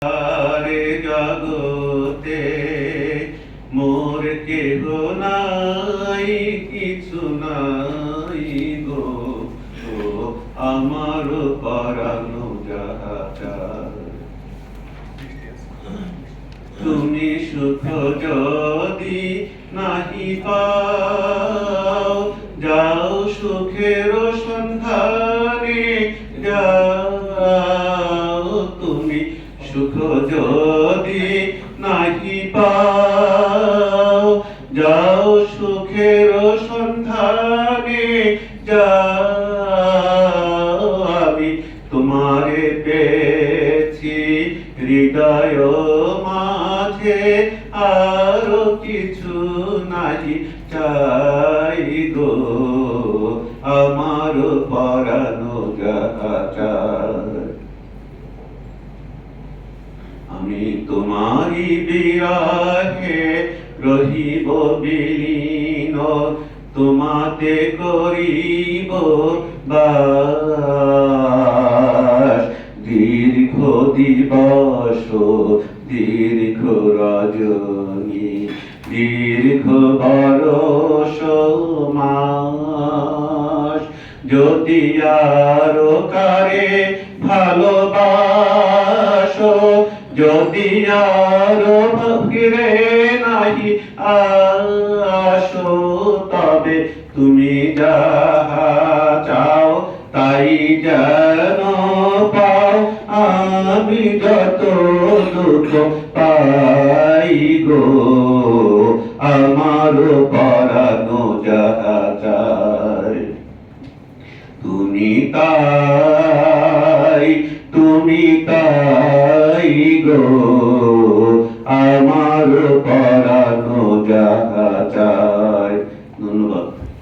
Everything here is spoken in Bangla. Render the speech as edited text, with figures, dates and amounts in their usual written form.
আরে জগতে মোর কেহ নাই, কিছু নাই গো, ও আমার পরানো যাহা চায়। তুমি সুখ যদি নাহি পাও, যাও সুখের সন্ধানে যাও। তুমি সুখ যদি নাহি পাও, যাও সুখের সন্ধানে যাও। আমি তোমারে পেয়েছি হৃদয় মাঝে, আরো কিছু নাহি চাই গো, আমার পরানো যাহা চায়। আমি তোমারি বিরাহে রহিব বিলীন, তোমাতে করিব বাস। দীর্ঘ দিবস দীর্ঘ রজনী, দীর্ঘ বরষ মাস। যদি আরো কারে ভালোবাসো, যদি আরো ফিরে নাহি আসো, তবে তুমি যাহা চাও তাই যেন পাও। আমি যত দুঃখ পাই গো, আমার পরানো যাহা চায়। তুমি তাই, তুমি তাই গো, আমার পরানো যাহা চায়।